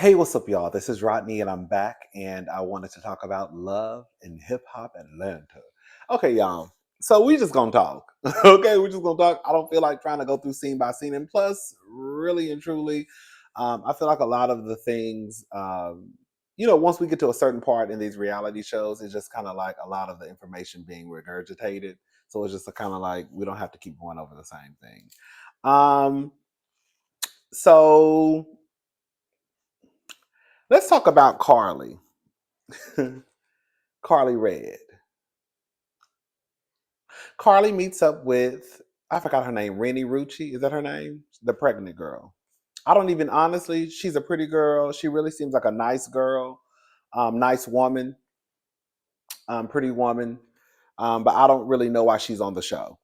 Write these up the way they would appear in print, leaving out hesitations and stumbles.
Hey, what's up, y'all? This is Rodney, and I'm back, and I wanted to talk about love in hip hop Atlanta. Okay, y'all. So we just gonna talk. Okay, we're just gonna talk. I don't feel like trying to go through scene by scene, and plus, really and truly, I feel like a lot of the things, once we get to a certain part in these reality shows, it's just kind of like a lot of the information being regurgitated. So it's just kind of like we don't have to keep going over the same thing. Um, so let's talk about Carly. Carly Red. Carly meets up with, I forgot her name, Rennie Rucci. Is that her name? The pregnant girl. I don't even, honestly, she's a pretty girl. She really seems like a nice girl, nice woman, pretty woman. But I don't really know why she's on the show.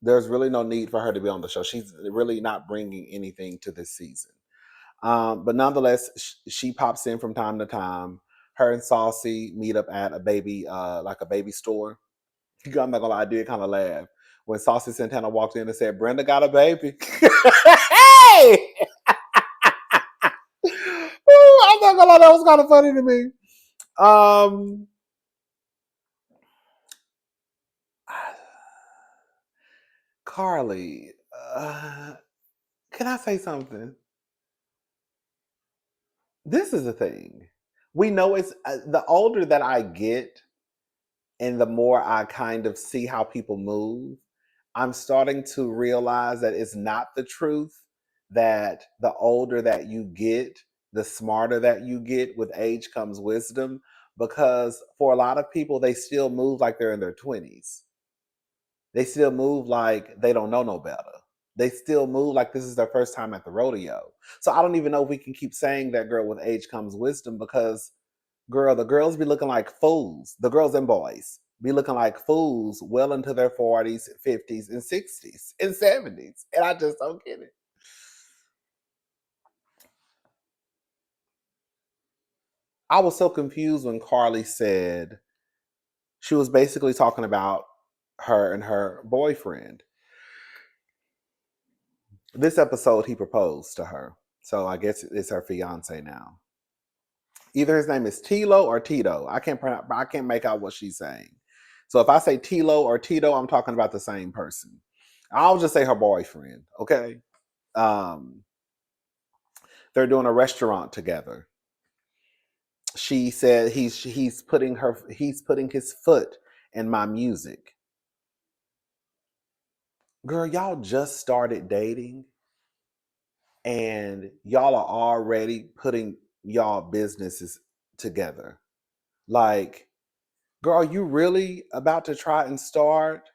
There's really no need for her to be on the show. She's really not bringing anything to this season. But nonetheless, she pops in from time to time. Her and Saucy meet up at a baby, like a baby store. I'm not gonna lie, I did kind of laugh when Saucy Santana walked in and said, "Brenda got a baby." Hey! Ooh, I'm not gonna lie, that was kind of funny to me. Um, Carly, can I say something? This is the thing. We know it's the older that I get, and the more I kind of see how people move, I'm starting to realize that it's not the truth that the older that you get, the smarter that you get. With age comes wisdom. Because for a lot of people, they still move like they're in their 20s. They still move like they don't know no better. They still move like this is their first time at the rodeo. So I don't even know if we can keep saying that, girl, with age comes wisdom, because girl, the girls be looking like fools. The girls and boys be looking like fools well into their 40s, 50s, and 60s and 70s. And I just don't get it. I was so confused when Carly said she was basically talking about her and her boyfriend. This episode, he proposed to her. So I guess it's her fiance now. Either his name is Tilo or Tito. I can't make out what she's saying. So if I say Tilo or Tito, I'm talking about the same person. I'll just say her boyfriend. Okay. Um, they're doing a restaurant together. She said he's putting his foot in my music. Girl, y'all just started dating, and y'all are already putting y'all businesses together. Like, girl, are you really about to try and start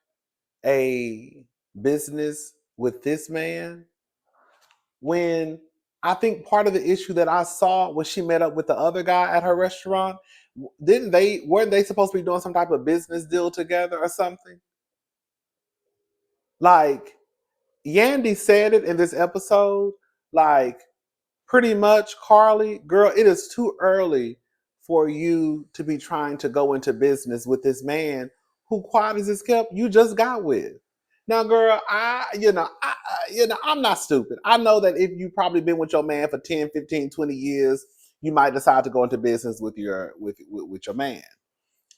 a business with this man? When I think part of the issue that I saw when she met up with the other guy at her restaurant, weren't they supposed to be doing some type of business deal together or something? Like, Yandy said it in this episode, like, pretty much, Carly, girl, it is too early for you to be trying to go into business with this man who, quiet as it's kept, you just got with. Now, girl, I'm not stupid. I know that if you probably been with your man for 10, 15, 20 years, you might decide to go into business with your man.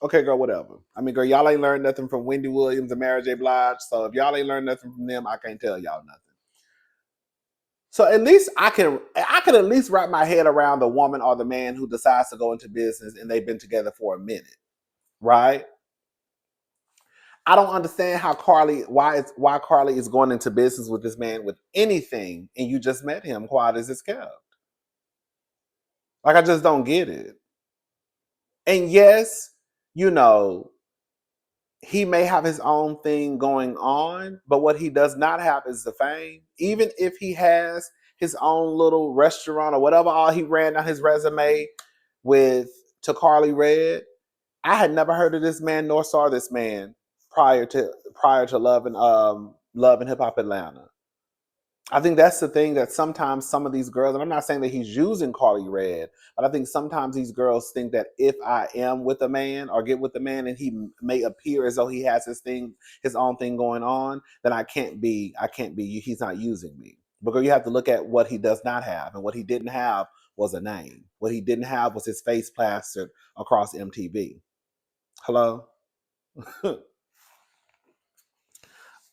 Okay, girl, whatever. I mean, girl, y'all ain't learned nothing from Wendy Williams and Mary J. Blige. So if y'all ain't learned nothing from them, I can't tell y'all nothing. So at least I can at least wrap my head around the woman or the man who decides to go into business and they've been together for a minute, right? I don't understand why Carly is going into business with this man with anything, and you just met him, quiet as it's kept. Like, I just don't get it. And yes, you know, he may have his own thing going on, but what he does not have is the fame. Even if he has his own little restaurant or whatever, all he ran down his resume with to Carly Red, I had never heard of this man nor saw this man prior to Love and Hip Hop Atlanta. I think that's the thing, that sometimes some of these girls, and I'm not saying that he's using Carly Red, but I think sometimes these girls think that if I am with a man or get with a man and he may appear as though he has his own thing going on, then he's not using me. Because you have to look at what he does not have, and what he didn't have was a name. What he didn't have was his face plastered across MTV. Hello?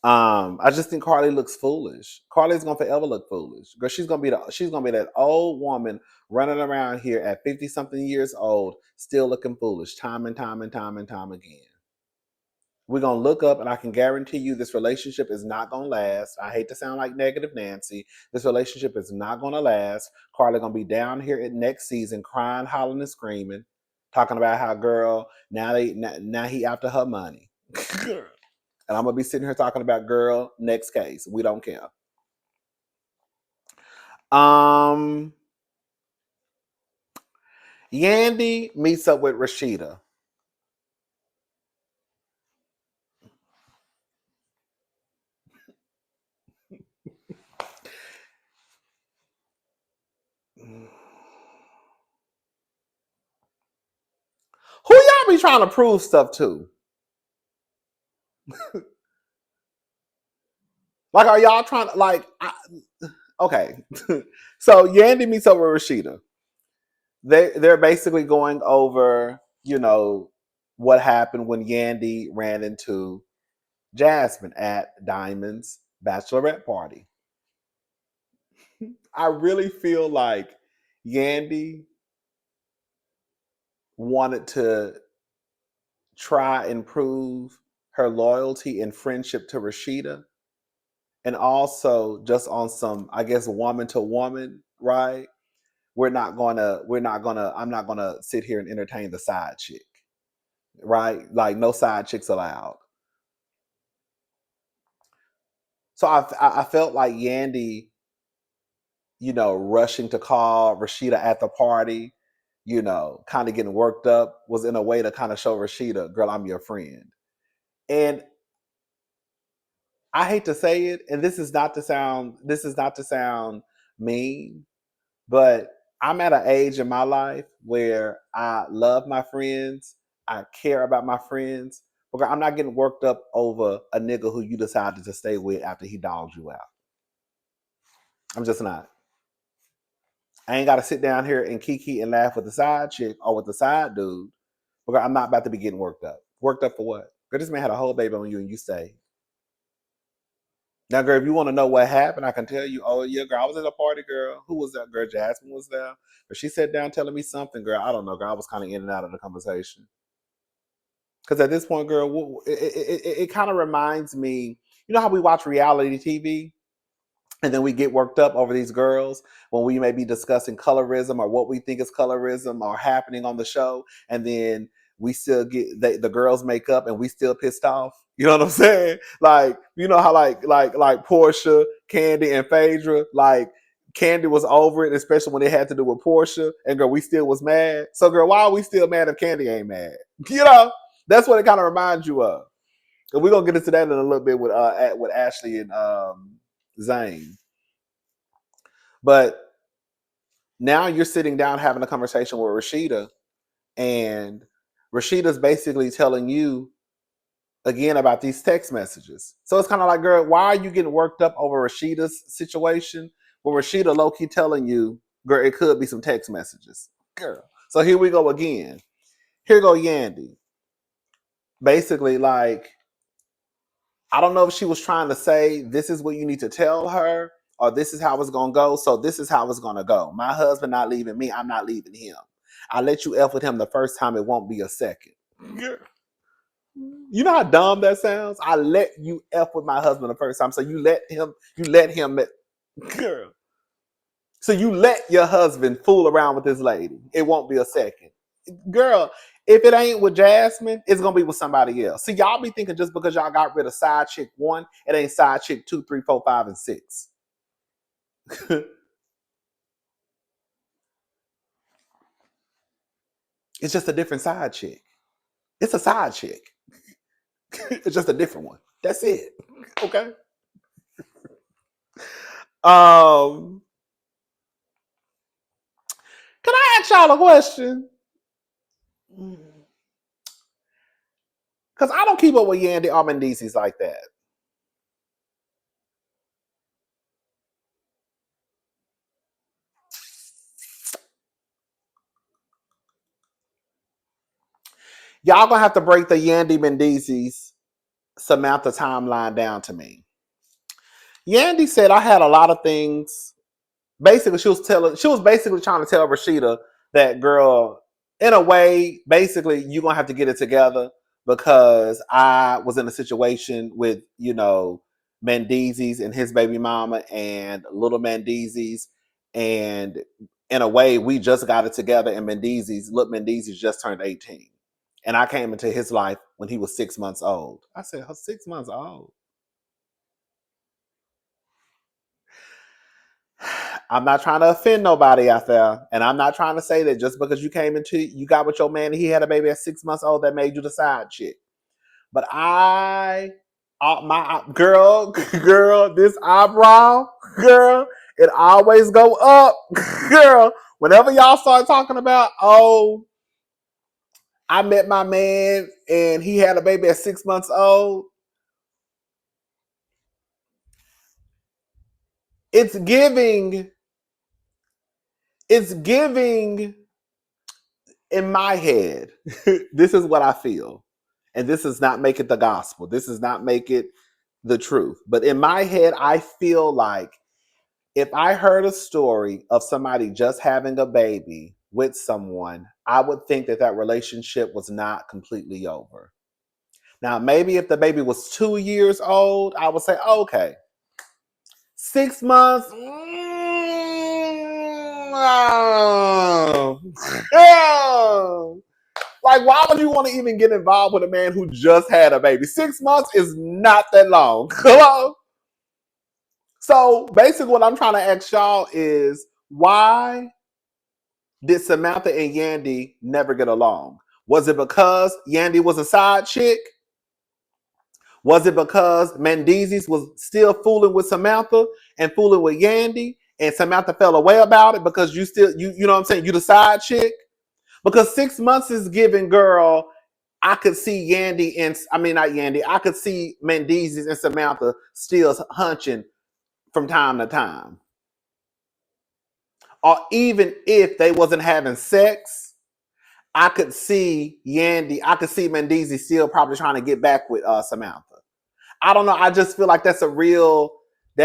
I just think Carly looks foolish. Carly's gonna forever look foolish. Girl, she's gonna be that old woman running around here at 50 something years old, still looking foolish, time and time and time and time again. We're gonna look up, and I can guarantee you this relationship is not gonna last. I hate to sound like negative Nancy. This relationship is not gonna last. Carly gonna be down here at next season, crying, hollering, and screaming, talking about how girl now he after her money. And I'm gonna be sitting here talking about girl, next case. We don't care. Um Yandy meets up with Rashida. Who y'all be trying to prove stuff to? Like, are y'all trying to okay. So Yandy meets up with Rashida. They're basically going over, what happened when Yandy ran into Jasmine at Diamond's bachelorette party. I really feel like Yandy wanted to try and prove her loyalty and friendship to Rashida, and also just on some, I guess, woman to woman, right? I'm not gonna sit here and entertain the side chick, right? Like, no side chicks allowed. So I felt like Yandy, rushing to call Rashida at the party, kind of getting worked up, was in a way to kind of show Rashida, girl, I'm your friend. And I hate to say it, and this is not to sound mean, but I'm at an age in my life where I love my friends, I care about my friends, but I'm not getting worked up over a nigga who you decided to stay with after he dogged you out. I'm just not. I ain't got to sit down here and kiki and laugh with the side chick or with the side dude, because I'm not about to be getting worked up. Worked up for what? Girl, this man had a whole baby on you and you stayed. Now, girl, if you want to know what happened, I can tell you. Oh, yeah, girl, I was at a party, girl. Who was that? Girl, Jasmine was there. But she sat down telling me something, girl. I don't know, girl. I was kind of in and out of the conversation. Because at this point, girl, it kind of reminds me, you know how we watch reality TV? And then we get worked up over these girls when we may be discussing colorism or what we think is colorism or happening on the show, and then we still get the girls make up and we still pissed off. You know what I'm saying? Like, you know how like Portia, Candy, and Phaedra, like Candy was over it, especially when it had to do with Portia, and girl, we still was mad. So girl, why are we still mad if Candy ain't mad? You know, that's what it kind of reminds you of. And we're gonna get into that in a little bit with Ashley and Zane. But now you're sitting down having a conversation with Rashida, and Rashida's basically telling you again about these text messages. So it's kind of like, girl, why are you getting worked up over Rashida's situation? Well, Rashida low key telling you, girl, it could be some text messages, girl. So here we go again. Here go Yandy. Basically, like, I don't know if she was trying to say this is what you need to tell her, or this is how it's gonna go. So this is how it's gonna go. My husband not leaving me. I'm not leaving him. I let you F with him the first time. It won't be a second. You know how dumb that sounds? I let you F with my husband the first time. So you let him, girl. So you let your husband fool around with this lady. It won't be a second. Girl, if it ain't with Jasmine, it's gonna be with somebody else. See, y'all be thinking just because y'all got rid of side chick one, it ain't side chick 2, 3, 4, 5, and 6. It's just a different side chick. It's a side chick. It's just a different one. That's it. Okay. Um, can I ask y'all a question? Because I don't keep up with Yandy Armendizes like that. Y'all gonna have to break the Yandy Mendeezy's Samantha timeline down to me. Yandy said I had a lot of things. Basically, she was basically trying to tell Rashida that, girl, in a way, basically, you're gonna have to get it together because I was in a situation with, Mendeezy's and his baby mama and little Mendeezy's, and in a way, we just got it together. And little Mendeezy's just turned 18, and I came into his life when he was 6 months old. I said, "Her 6 months old." I'm not trying to offend nobody out there, and I'm not trying to say that just because you got with your man and he had a baby at 6 months old, that made you the side chick. But my girl, this eyebrow, girl, it always go up, girl. Whenever y'all start talking about, oh, I met my man and he had a baby at 6 months old, it's giving. It's giving in my head, this is what I feel. And this does not make it the gospel. This does not make it the truth. But in my head, I feel like if I heard a story of somebody just having a baby with someone, I would think that that relationship was not completely over. Now, maybe if the baby was 2 years old, I would say, okay, 6 months. Like, why would you want to even get involved with a man who just had a baby? 6 months is not that long. Hello? So basically what I'm trying to ask y'all is, why did Samantha and Yandy never get along? Was it because Yandy was a side chick? Was it because Mendeezy's was still fooling with Samantha and fooling with Yandy, and Samantha fell away about it because you know what I'm saying, you the side chick? Because 6 months is giving, girl, I could see Yandy and, I mean, not Yandy, I could see Mendeezy's and Samantha still hunching from time to time. Or even if they wasn't having sex, I could see Mendeezy still probably trying to get back with Samantha. I don't know. I just feel like that's a real. I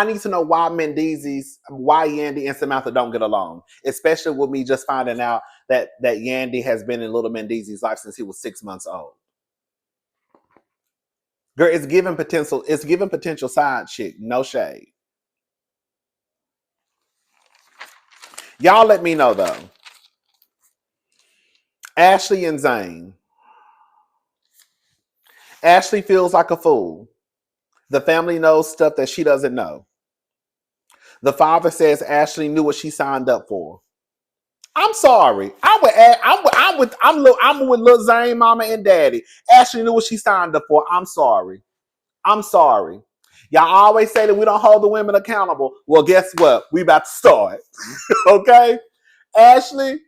need to know why Yandy and Samantha don't get along, especially with me just finding out that Yandy has been in little Mendeezy's life since he was 6 months old. Girl, it's giving potential. It's giving potential side chick. No shade. Y'all let me know though. Ashley and Zane. Ashley feels like a fool. The family knows stuff that she doesn't know. The father says Ashley knew what she signed up for. I'm sorry. I'm with Lil Zane, mama and daddy. Ashley knew what she signed up for. I'm sorry. I'm sorry. Y'all always say that we don't hold the women accountable. Well, guess what? We about to start. Okay? Ashley,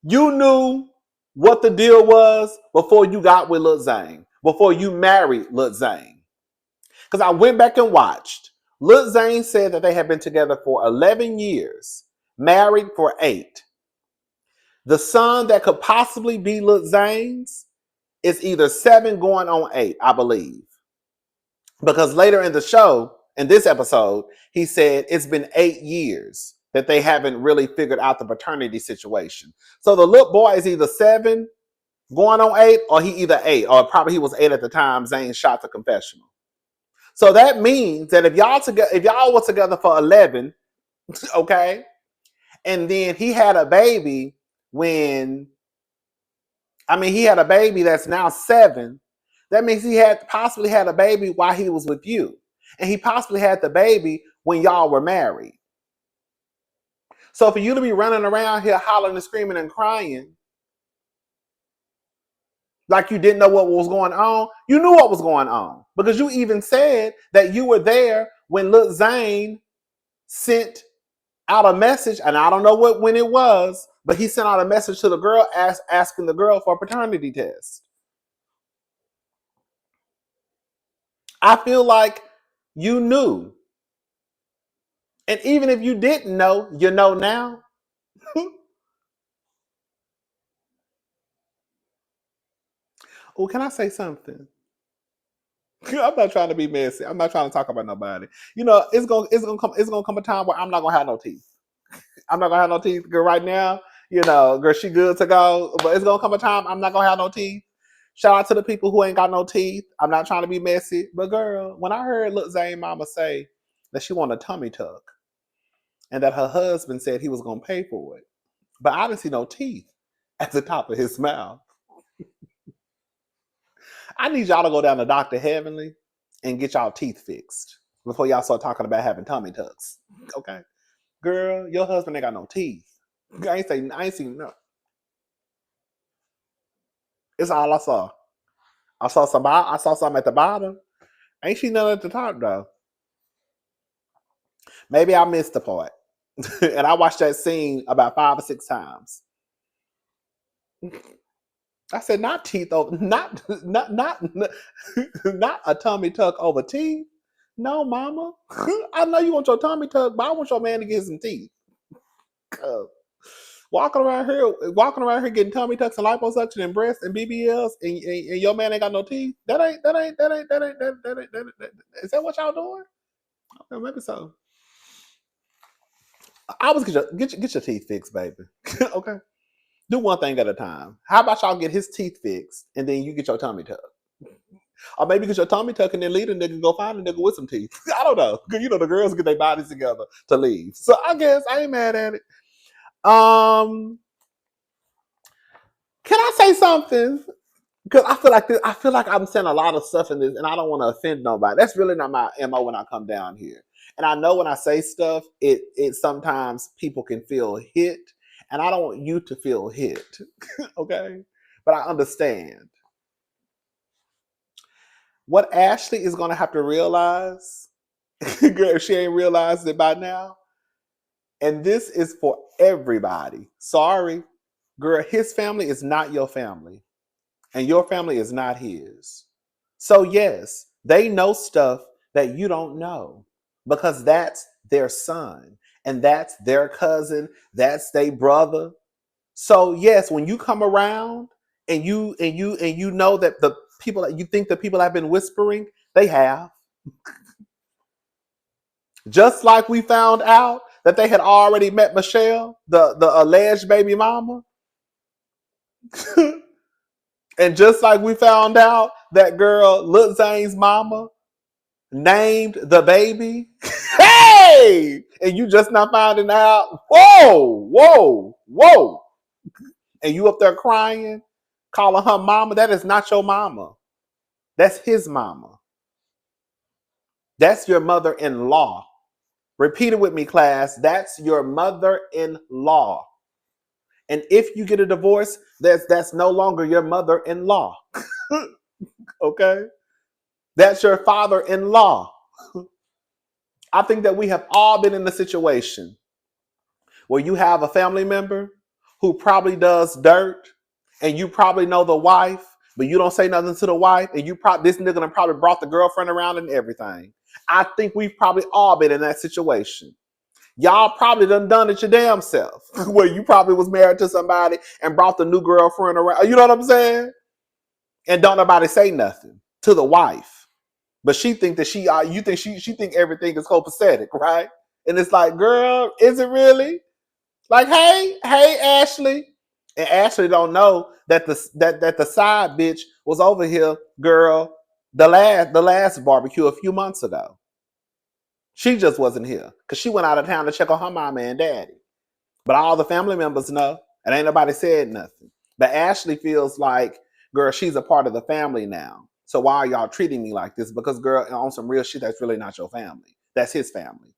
you knew what the deal was before you got with Lil Zane, before you married Lil Zane. Because I went back and watched. Lil Zane said that they had been together for 11 years, married for 8. The son that could possibly be Lil Zane's is either 7 going on 8, I believe. Because later in the show, in this episode, he said it's been 8 years that they haven't really figured out the paternity situation. So the little boy is either 7 going on 8, or he either 8, or probably he was 8 at the time Zane shot the confessional. So that means that if y'all were together for 11, okay, and then he had a baby he had a baby that's now 7. That means he had possibly had a baby while he was with you. And he possibly had the baby when y'all were married. So for you to be running around here hollering and screaming and crying like you didn't know what was going on, you knew what was going on. Because you even said that you were there when Lil Zane sent out a message, and I don't know when it was, but he sent out a message to the girl asking the girl for a paternity test. I feel like you knew. And even if you didn't know, you know now. Well, can I say something? I'm not trying to be messy. I'm not trying to talk about nobody. You know, it's gonna come a time where I'm not gonna have no teeth. I'm not gonna have no teeth. Girl, right now, you know, girl, she good to go. But it's gonna come a time I'm not gonna have no teeth. Shout out to the people who ain't got no teeth. I'm not trying to be messy. But girl, when I heard Lil Zane mama say that she want a tummy tuck and that her husband said he was gonna pay for it, but I didn't see no teeth at the top of his mouth. I need y'all to go down to Dr. Heavenly and get y'all teeth fixed before y'all start talking about having tummy tucks. Okay? Girl, your husband ain't got no teeth. I ain't seen no. It's all I saw. I saw some at the bottom. I ain't seen none at the top though. Maybe I missed the part. And I watched that scene about 5 or 6 times. I said, not teeth over, not a tummy tuck over teeth. No, mama. I know you want your tummy tuck, but I want your man to get some teeth. Walking around here getting tummy tucks and liposuction and breasts and BBLs, and your man ain't got no teeth. Is that what y'all doing? Okay, maybe so. I was get your teeth fixed, baby. Okay, do one thing at a time. How about y'all get his teeth fixed and then you get your tummy tuck, or maybe get your tummy tuck and then leave a nigga go find a nigga with some teeth. I don't know. You know the girls get their bodies together to leave, so I guess I ain't mad at it. Um, can I say something? Because I feel like I'm saying a lot of stuff in this, and I don't want to offend nobody. That's really not my mo when I come down here. And I know when I say stuff, it sometimes people can feel hit, and I don't want you to feel hit. Okay, but I understand what Ashley is going to have to realize. Girl, if she ain't realized it by now, and this is for everybody. Sorry, girl, his family is not your family, and your family is not his. So, yes, they know stuff that you don't know because that's their son and that's their cousin, that's their brother. So, yes, when you come around and you know that the people that you think the people have been whispering, they have. Just like we found out that they had already met Michelle, the alleged baby mama. And just like we found out that girl, Lil Zane's mama, named the baby. Hey! And you just not finding out. Whoa, whoa, whoa. And you up there crying, calling her mama. That is not your mama. That's his mama. That's your mother-in-law. Repeat it with me, class. That's your mother-in-law. And if you get a divorce, that's no longer your mother-in-law. Okay? That's your father-in-law. I think that we have all been in the situation where you have a family member who probably does dirt, and you probably know the wife, but you don't say nothing to the wife, and this nigga done probably brought the girlfriend around and everything. I think we've probably all been in that situation. Y'all probably done it your damn self, where you probably was married to somebody and brought the new girlfriend around. You know what I'm saying? And don't nobody say nothing to the wife, but she think that you think she think everything is copacetic, right? And it's like, girl, is it really? Like, hey, Ashley. And Ashley don't know that the side bitch was over here, girl, the last barbecue a few months ago. She just wasn't here because she went out of town to check on her mama and daddy. But all the family members know, and ain't nobody said nothing. But Ashley feels like, girl, she's a part of the family now. So why are y'all treating me like this? Because, girl, on some real shit, that's really not your family. That's his family.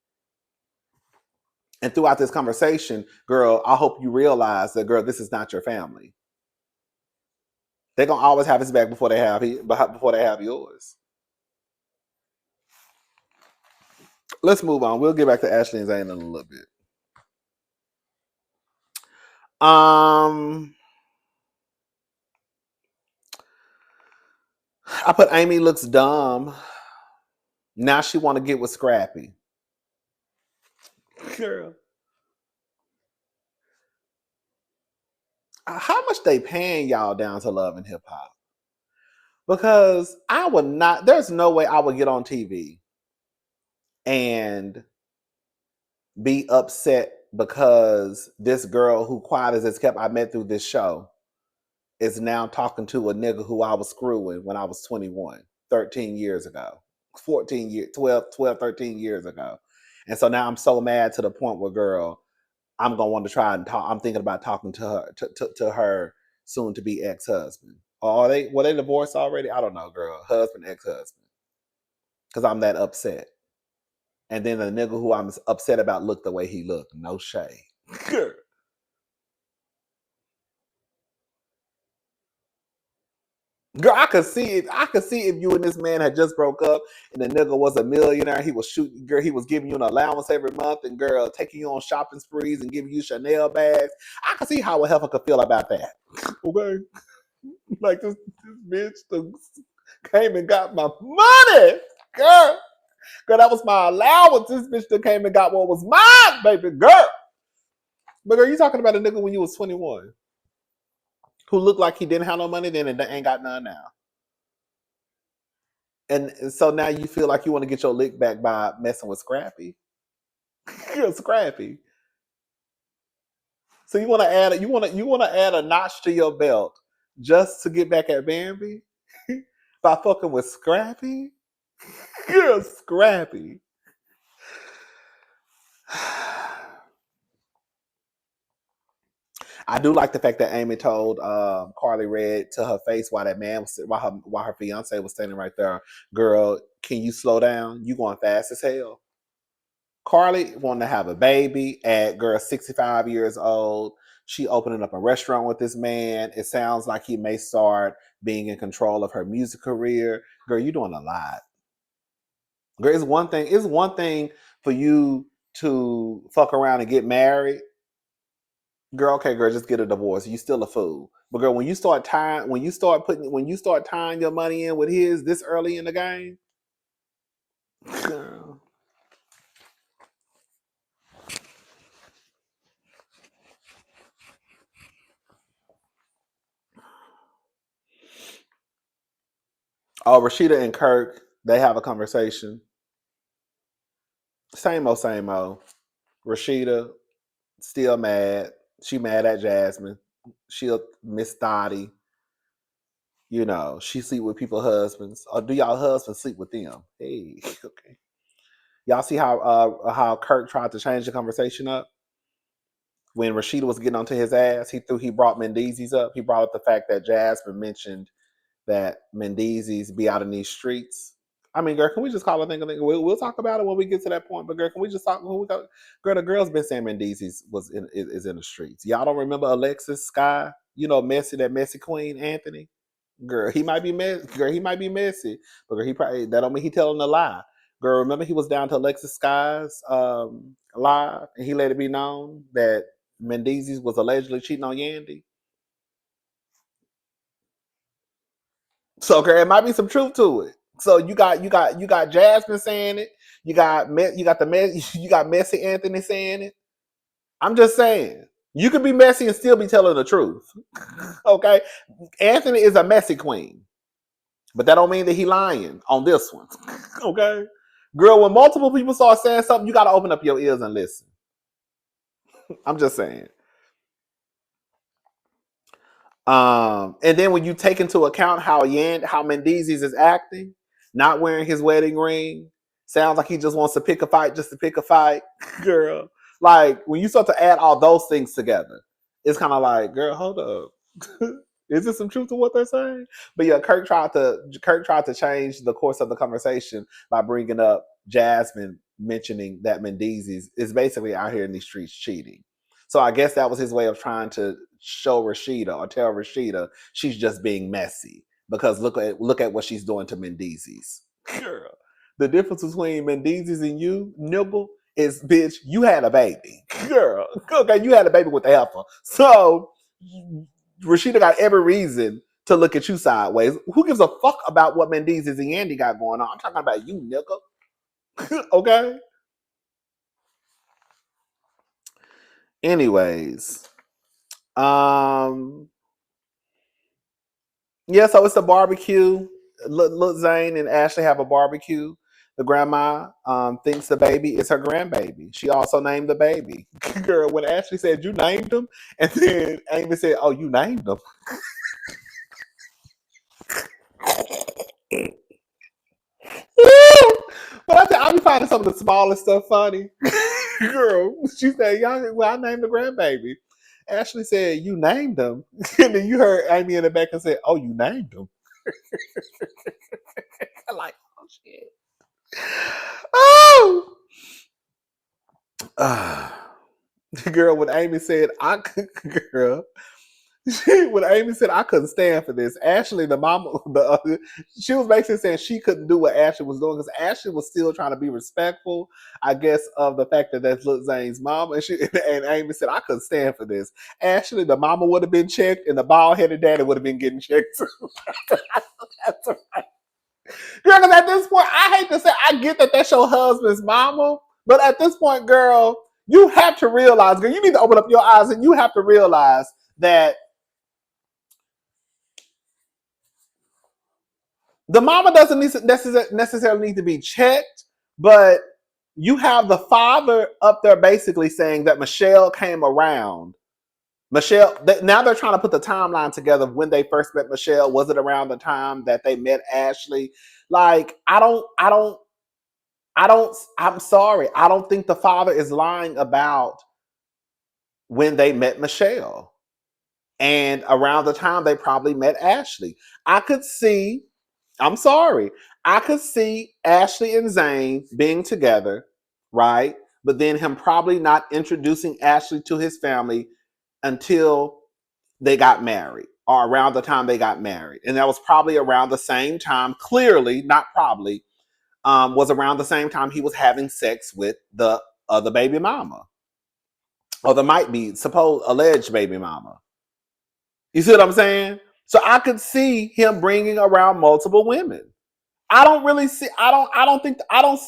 And throughout this conversation, girl, I hope you realize that, girl, this is not your family. They're gonna always have his back before they have yours. Let's move on. We'll get back to Ashley and Zane in a little bit. I put Amy looks dumb. Now she want to get with Scrappy. Girl, how much they paying y'all down to Love and Hip Hop? Because I would not, there's no way I would get on TV and be upset because this girl who quiet as it's kept I met through this show is now talking to a nigga who I was screwing when I was 21, 13 years ago, 14 years, 12, 13 years ago. And so now I'm so mad to the point where, girl, I'm gonna want to try and talk. I'm thinking about talking to her, to her soon to be ex-husband. Or are they, were they divorced already? I don't know, girl. Husband, ex-husband. Because I'm that upset. And then the nigga who I'm upset about looked the way he looked. No shade. Girl, I could see it. I could see if you and this man had just broke up and the nigga was a millionaire. He was shooting, girl. He was giving you an allowance every month and, girl, taking you on shopping sprees and giving you Chanel bags. I could see how a heifer could feel about that. Okay. Like this bitch came and got my money. Girl. Girl, that was my allowance. This bitch that came and got what was mine, baby girl. But are you talking about a nigga when you was 21 who looked like he didn't have no money then and ain't got none now? And so now you feel like you want to get your lick back by messing with Scrappy. You're Scrappy. So you want to add you want to add a notch to your belt just to get back at Bambi by fucking with Scrappy? You're Scrappy. I do like the fact that Amy told Carly Red to her face while that man was while her fiance was standing right there. Girl, can you slow down? You going fast as hell. Carly wanted to have a baby at, girl, 65 years old. She opening up a restaurant with this man. It sounds like he may start being in control of her music career. Girl, you doing a lot. Girl, it's one thing for you to fuck around and get married. Girl, okay, girl, just get a divorce. You still a fool. But girl, when you start tying your money in with his this early in the game, girl. Oh, Rashida and Kirk, they have a conversation. Same old, same old. Rashida still mad. She mad at Jasmine. She'll miss Dottie. You know, she sleep with people's husbands. Or do y'all husbands sleep with them? Hey, okay. Y'all see how Kirk tried to change the conversation up? When Rashida was getting onto his ass, he brought Mendeezy's up. He brought up the fact that Jasmine mentioned that Mendeezy's be out in these streets. I mean, girl, can we just call it a thing? We'll talk about it when we get to that point. But girl, can we just talk? Girl, the girl's been saying Mendeezy's is in the streets. Y'all don't remember Alexis Sky? You know, Messy, that messy queen, Anthony. Girl, he might be messy. Girl, he might be messy, but girl, he probably that don't mean he telling a lie. Girl, remember he was down to Alexis Sky's live, and he let it be known that Mendeezy's was allegedly cheating on Yandy. So, girl, it might be some truth to it. So you got Jasmine saying it. You got Messy Anthony saying it. I'm just saying you could be messy and still be telling the truth. Okay, Anthony is a messy queen, but that don't mean that he lying on this one. Okay, girl, when multiple people start saying something, you got to open up your ears and listen. I'm just saying. And then when you take into account how Mendeezy's is acting, not wearing his wedding ring, sounds like he just wants to pick a fight just to pick a fight, girl. Like when you start to add all those things together, it's kind of like, girl, hold up. Is there some truth to what they're saying? But yeah, Kirk tried to change the course of the conversation by bringing up Jasmine mentioning that Mendeezy's is basically out here in these streets cheating. So I guess that was his way of trying to show Rashida or tell Rashida she's just being messy because look at what she's doing to Mendeezy's. Girl, the difference between Mendeezy's and you, Nibble, is bitch, you had a baby. Girl, okay, you had a baby with the heifer. So Rashida got every reason to look at you sideways. Who gives a fuck about what Mendeezy's and Yandy got going on? I'm talking about you, nigga. Okay. Anyways, um, yeah, so it's a barbecue. Look, Zane and Ashley have a barbecue. The grandma thinks the baby is her grandbaby. She also named the baby. Girl, when Ashley said, "You named him," and then Amy said, "Oh, you named him." But I be finding some of the smallest stuff funny. Girl, she said, "Young, well, I named the grandbaby." Ashley said, "You named him," and then you heard Amy in the back and said, "Oh, you named him." I'm like, oh shit. Oh, girl, when Amy said, "I," girl, when Amy said, "I couldn't stand for this," Ashley, the mama, she was basically saying she couldn't do what Ashley was doing because Ashley was still trying to be respectful, I guess, of the fact that that's Lil Zane's mom. And Amy said, "I couldn't stand for this." Ashley, the mama would have been checked, and the bald headed daddy would have been getting checked too. That's right. Girl, because at this point, I hate to say, I get that that's your husband's mama, but at this point, girl, you have to realize, girl, you need to open up your eyes and you have to realize that the mama doesn't necessarily need to be checked, but you have the father up there basically saying that Michelle came around. Michelle, now they're trying to put the timeline together of when they first met Michelle. Was it around the time that they met Ashley? Like, I'm sorry. I don't think the father is lying about when they met Michelle and around the time they probably met Ashley. I could see, I'm sorry, I could see Ashley and Zane being together, right? But then him probably not introducing Ashley to his family until they got married or around the time they got married. And that was probably around the same time, clearly, not probably, was around the same time he was having sex with the other baby mama. Or there might be supposed alleged baby mama. You see what I'm saying? So I could see him bringing around multiple women. I don't really see. I don't think. I don't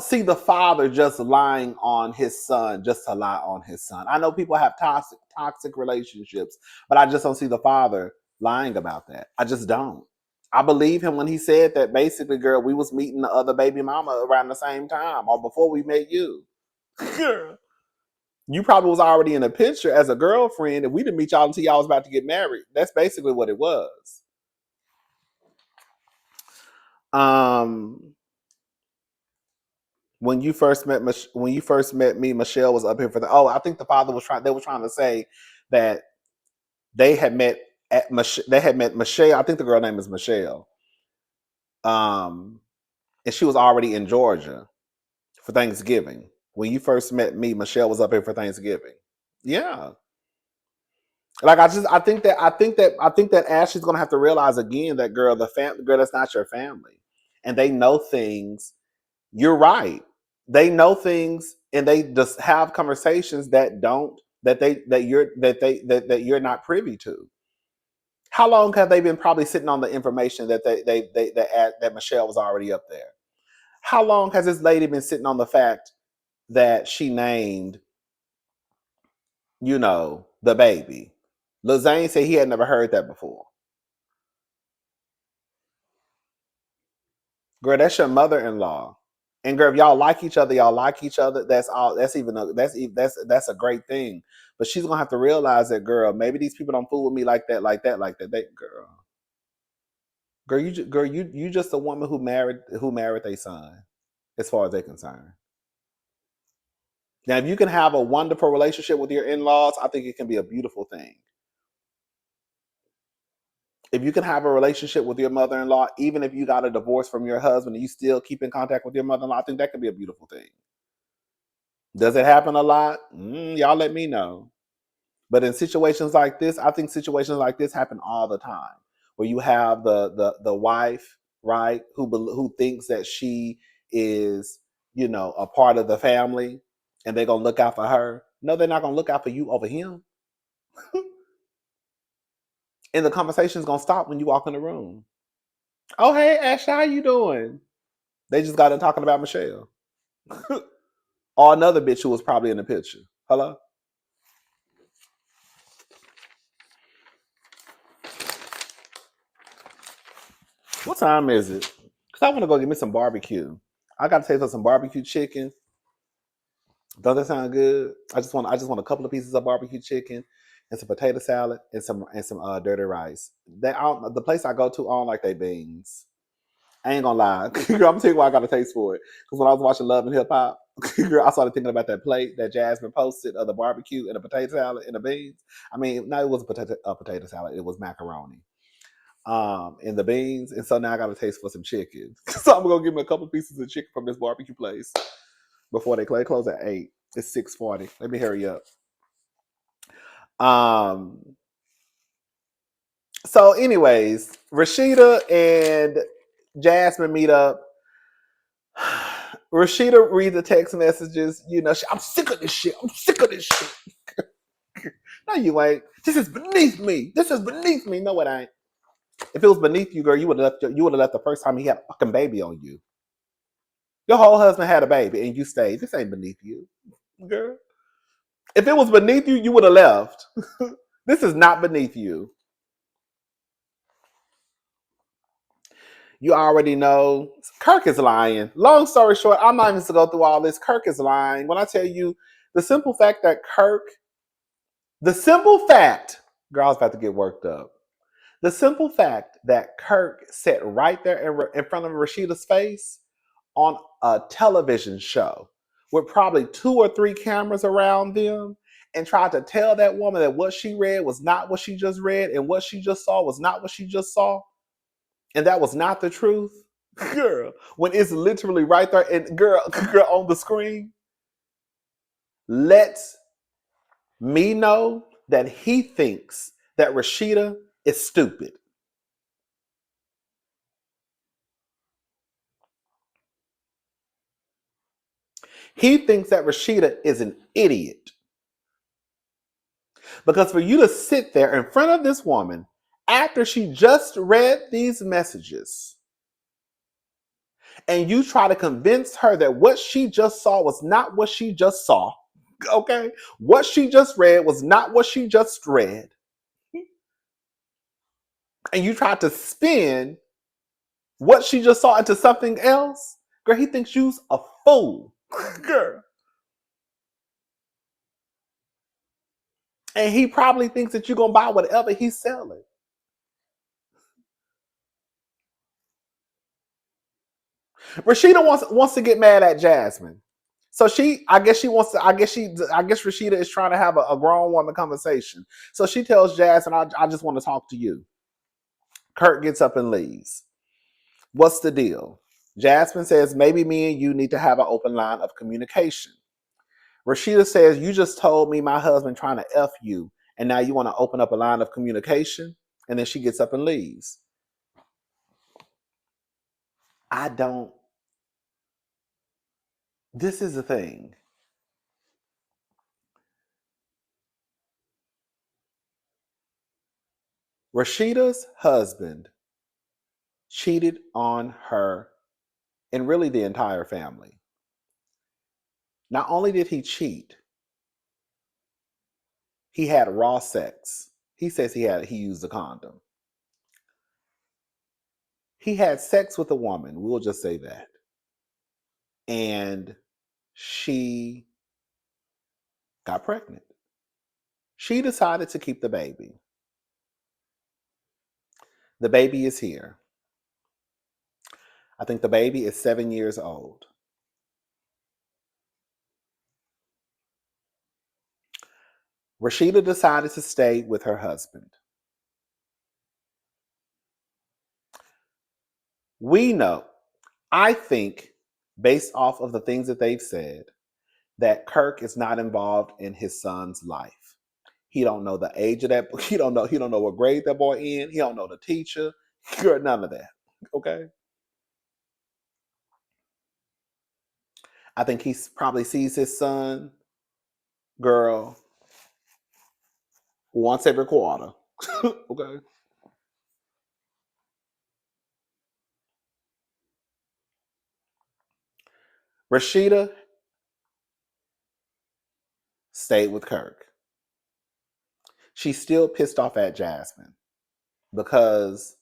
see the father just lying on his son just to lie on his son. I know people have toxic relationships, but I just don't see the father lying about that. I just don't. I believe him when he said that basically, girl, we was meeting the other baby mama around the same time or before we met you. Girl. You probably was already in a picture as a girlfriend and we didn't meet y'all until y'all was about to get married. That's basically what it was. Um when you first met me, Michelle was up here for the I think the father was trying they were trying to say that they had met they had met Michelle. I think the girl name is Michelle. And she was already in Georgia for Thanksgiving. When you first met me, Michelle was up here for Thanksgiving. Yeah. Like I think that Ashley's gonna have to realize again that girl, that's not your family. And they know things. You're right. They know things and they just have conversations that don't that you're not privy to. How long have they been probably sitting on the information that that Michelle was already up there? How long has this lady been sitting on the fact that she named, the baby? Lazane said he had never heard that before. Girl, that's your mother-in-law. And girl, if y'all like each other, y'all like each other. That's all. That's a great thing. But she's gonna have to realize that, girl. Maybe these people don't fool with me like that, like that, like that. You just a woman who married their son, as far as they're concerned. Now, if you can have a wonderful relationship with your in-laws, I think it can be a beautiful thing. If you can have a relationship with your mother-in-law, even if you got a divorce from your husband and you still keep in contact with your mother-in-law, I think that could be a beautiful thing. Does it happen a lot? Y'all let me know. But in situations like this, I think situations like this happen all the time, where you have the wife, right, who thinks that she is, a part of the family, and they're gonna look out for her. No, they're not gonna look out for you over him. And the conversation's gonna stop when you walk in the room. Oh, hey, Ashley, how you doing? They just got done talking about Michelle. Or another bitch who was probably in the picture. Hello? What time is it? Because I want to go get me some barbecue. I got to taste for some barbecue chicken. Does that sound good? I just want a couple of pieces of barbecue chicken and some potato salad and some dirty rice. The place I go to, I don't like their beans. I ain't gonna lie. I'm gonna tell you why I got a taste for it. Because when I was watching Love and Hip Hop, I started thinking about that plate that Jasmine posted of the barbecue and the potato salad and the beans. I mean, no, it was a potato salad. It was macaroni. And the beans. And so now I got a taste for some chicken. So I'm gonna give me a couple pieces of chicken from this barbecue place before they close at 8. It's 6:40. Let me hurry up. Um. So, anyways, Rashida and Jasmine meet up. Rashida reads the text messages. I'm sick of this shit. I'm sick of this shit. No, you ain't. This is beneath me. This is beneath me. No, it ain't. If it was beneath you, girl, you would have left. You would have left the first time he had a fucking baby on you. Your whole husband had a baby and you stayed. This ain't beneath you, girl. If it was beneath you, you would have left. This is not beneath you. You already know Kirk is lying. Long story short, I'm not even to go through all this. Kirk is lying. When I tell you the simple fact that girl, I was about to get worked up. The simple fact that Kirk sat right there in front of Rashida's face on a television show with probably 2 or 3 cameras around them and tried to tell that woman that what she read was not what she just read and what she just saw was not what she just saw and that was not the truth. Girl, when it's literally right there and girl on the screen, lets me know that he thinks that Rashida is stupid. He thinks that Rashida is an idiot. Because for you to sit there in front of this woman after she just read these messages and you try to convince her that what she just saw was not what she just saw, okay? What she just read was not what she just read. And you try to spin what she just saw into something else, girl, he thinks you's a fool. Girl. And he probably thinks that you're going to buy whatever he's selling. Rashida wants to get mad at Jasmine. So I guess Rashida is trying to have a grown woman conversation. So she tells Jasmine, I just want to talk to you. Kurt gets up and leaves. What's the deal? Jasmine says, maybe me and you need to have an open line of communication. Rashida says, you just told me my husband trying to F you, and now you want to open up a line of communication? And then she gets up and leaves. I don't. This is the thing. Rashida's husband cheated on her and really the entire family. Not only did he cheat, he had raw sex. He says he used a condom. He had sex with a woman, we'll just say that. And she got pregnant. She decided to keep the baby. The baby is here. I think the baby is 7 years old. Rashida decided to stay with her husband. We know, I think, based off of the things that they've said, that Kirk is not involved in his son's life. He don't know the age of that. He don't know what grade that boy in. He don't know the teacher. None of that. Okay. I think he probably sees his son, girl, once every quarter. Okay. Rashida stayed with Kirk. She's still pissed off at Jasmine because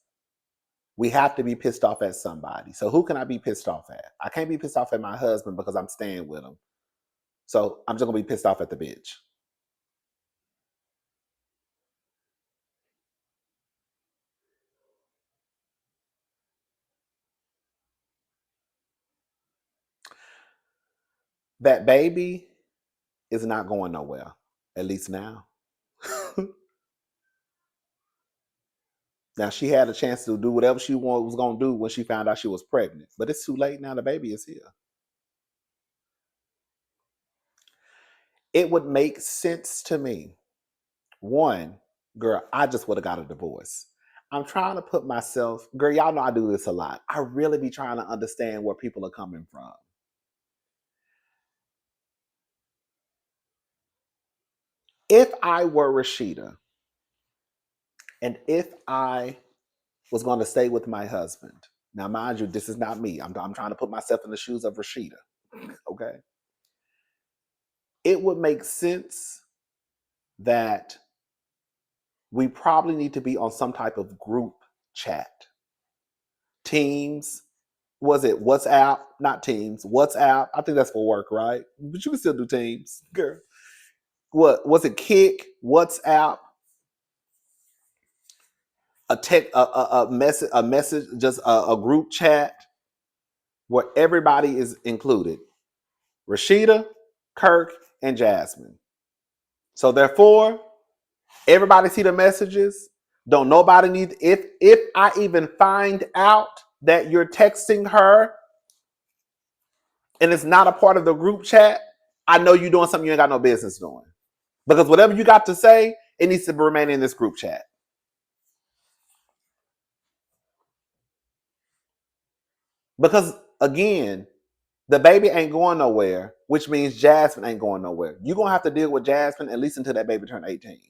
We have to be pissed off at somebody. So who can I be pissed off at? I can't be pissed off at my husband because I'm staying with him. So I'm just gonna be pissed off at the bitch. That baby is not going nowhere. At least now. Now she had a chance to do whatever she was gonna do when she found out she was pregnant. But it's too late now. The baby is here. It would make sense to me. One, girl, I just would have got a divorce. I'm trying to put myself, girl, y'all know I do this a lot. I really be trying to understand where people are coming from. If I were Rashida, and if I was going to stay with my husband, now mind you, this is not me. I'm trying to put myself in the shoes of Rashida. Okay. It would make sense that we probably need to be on some type of group chat. Teams, was it WhatsApp? Not Teams, WhatsApp. I think that's for work, right? But you can still do Teams, girl. What was it? Kick, WhatsApp, a tech, a message, just a group chat where everybody is included. Rashida, Kirk, and Jasmine. So therefore, everybody see the messages. Don't nobody need if I even find out that you're texting her and it's not a part of the group chat, I know you're doing something you ain't got no business doing. Because whatever you got to say, it needs to remain in this group chat. Because again, the baby ain't going nowhere, which means Jasmine ain't going nowhere. You're gonna have to deal with Jasmine at least until that baby turn 18.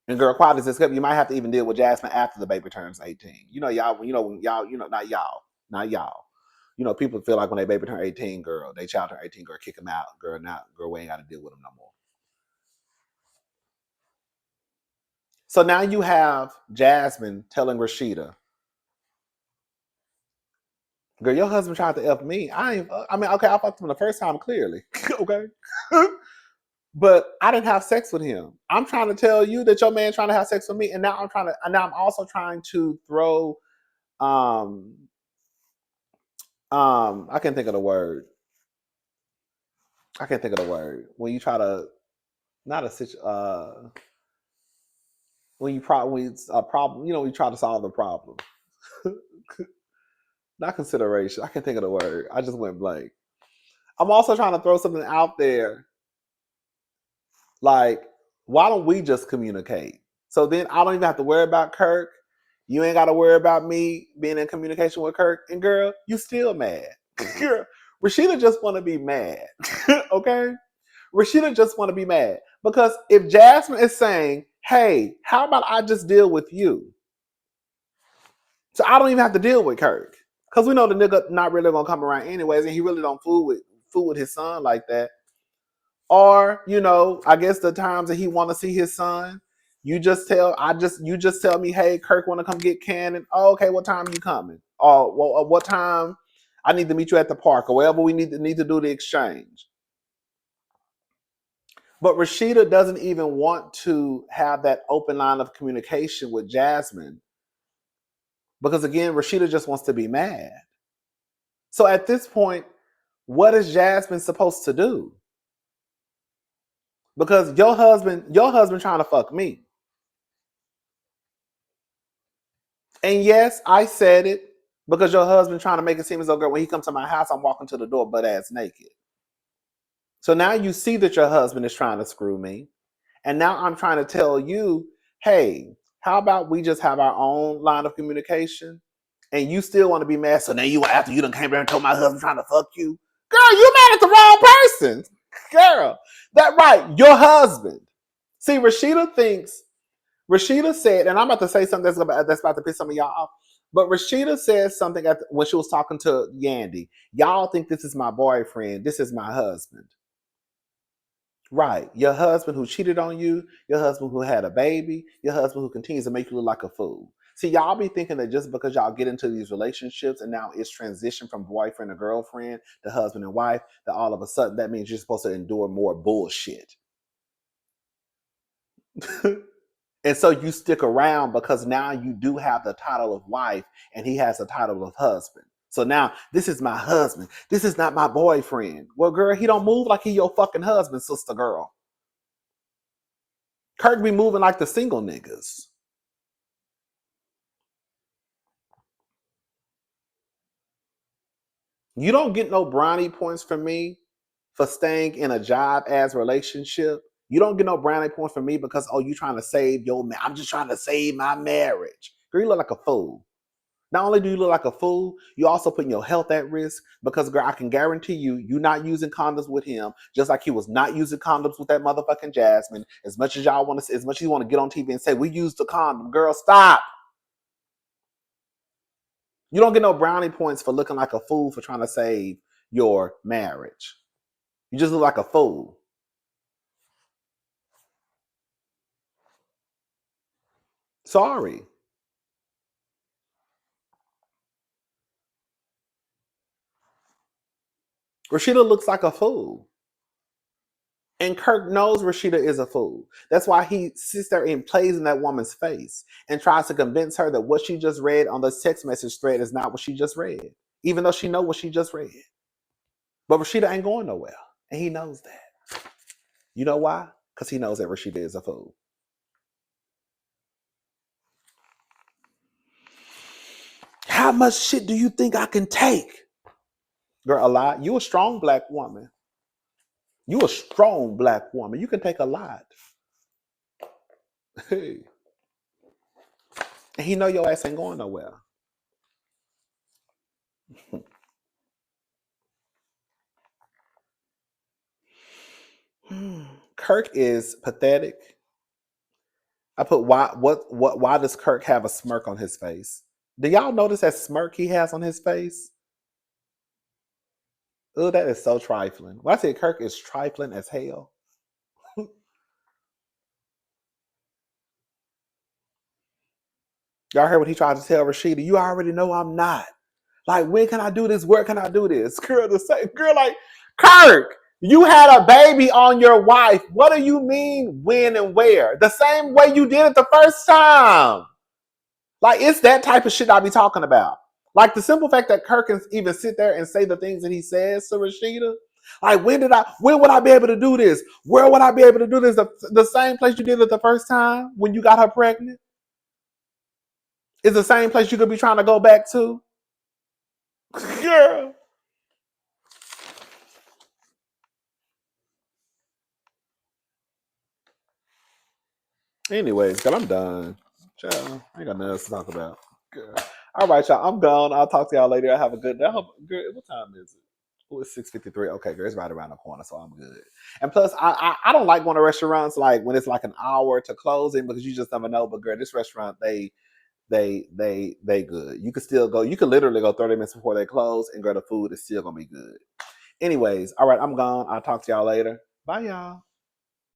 And girl, quiet as this cup, you might have to even deal with Jasmine after the baby turns 18. You know, y'all, when y'all, not y'all. You know, people feel like when they baby turn 18, girl, they child turn 18, girl, kick them out. Girl, now, girl, we ain't got to deal with them no more. So now you have Jasmine telling Rashida, girl, your husband tried to F me. I mean, okay, I fucked him the first time, clearly. Okay. But I didn't have sex with him. I'm trying to tell you that your man trying to have sex with me. And now I'm also trying to throw um I can't think of the word. I can't think of the word. When you try to not a when it's a problem, you try to solve the problem. Not consideration. I can't think of the word. I just went blank. I'm also trying to throw something out there like, why don't we just communicate? So then I don't even have to worry about Kirk. You ain't got to worry about me being in communication with Kirk. And girl, you still mad. Girl, Rashida just want to be mad. Okay? Rashida just want to be mad. Because if Jasmine is saying, hey, how about I just deal with you? So I don't even have to deal with Kirk. Because we know the nigga not really gonna come around anyways, and he really don't fool with his son like that. Or, I guess the times that he want to see his son, you just tell me, hey, Kirk want to come get Cannon. Oh, okay, what time you coming? Or what time I need to meet you at the park or wherever we need to do the exchange. But Rashida doesn't even want to have that open line of communication with Jasmine because again, Rashida just wants to be mad. So at this point, what is Jasmine supposed to do? Because your husband trying to fuck me. And yes, I said it because your husband trying to make it seem as though, girl, when he comes to my house, I'm walking to the door butt ass naked. So now you see that your husband is trying to screw me. And now I'm trying to tell you, hey, how about we just have our own line of communication? And you still want to be mad. So now after you done came here and told my husband trying to fuck you. Girl, you mad at the wrong person. Girl, that right, your husband. See, Rashida said, and I'm about to say something that's about to piss some of y'all off, but Rashida said something when she was talking to Yandy. Y'all think this is my boyfriend. This is my husband. Right. Your husband who cheated on you, your husband who had a baby, your husband who continues to make you look like a fool. See, y'all be thinking that just because y'all get into these relationships and now it's transitioned from boyfriend to girlfriend to husband and wife, that all of a sudden that means you're supposed to endure more bullshit. And so you stick around because now you do have the title of wife and he has the title of husband. So now this is my husband. This is not my boyfriend. Well, girl, he don't move like he your fucking husband, sister girl. Kirk be moving like the single niggas. You don't get no brownie points from me for staying in a job as relationship. You don't get no brownie points from me because, oh, you trying to save your man. I'm just trying to save my marriage. Girl, you look like a fool. Not only do you look like a fool, you also putting your health at risk because, girl, I can guarantee you not using condoms with him, just like he was not using condoms with that motherfucking Jasmine. As much as y'all want to, as much as you want to get on TV and say we used the condom, girl, stop. You don't get no brownie points for looking like a fool for trying to save your marriage. You just look like a fool. Sorry. Rashida looks like a fool. And Kirk knows Rashida is a fool. That's why he sits there and plays in that woman's face and tries to convince her that what she just read on the text message thread is not what she just read, even though she knows what she just read. But Rashida ain't going nowhere, and he knows that. You know why? Because he knows that Rashida is a fool. How much shit do you think I can take? Girl, a lot. You a strong black woman. You a strong black woman. You can take a lot. Hey. And he know your ass ain't going nowhere. Kirk is pathetic. I put why does Kirk have a smirk on his face? Do y'all notice that smirk he has on his face? Oh, that is so trifling. When I say Kirk is trifling as hell. Y'all heard what he tried to tell Rashida? You already know I'm not. Like, when can I do this? Where can I do this? Girl, the same girl, like, Kirk, you had a baby on your wife. What do you mean when and where? The same way you did it the first time. Like, it's that type of shit I be talking about. Like, the simple fact that Kirk can even sit there and say the things that he says to Rashida. Like, when would I be able to do this? Where would I be able to do this? The same place you did it the first time when you got her pregnant is the same place you could be trying to go back to. Girl. Anyways, girl, I'm done. Child, I ain't got nothing else to talk about. Girl. All right, y'all. I'm gone. I'll talk to y'all later. I have a good day. Girl, what time is it? Oh, it's 6:53. Okay, girl, it's right around the corner, so I'm good. And plus, I don't like going to restaurants like when it's like an hour to closing because you just never know. But girl, this restaurant they good. You could still go. You could literally go 30 minutes before they close, and girl, the food is still gonna be good. Anyways, all right, I'm gone. I'll talk to y'all later. Bye, y'all.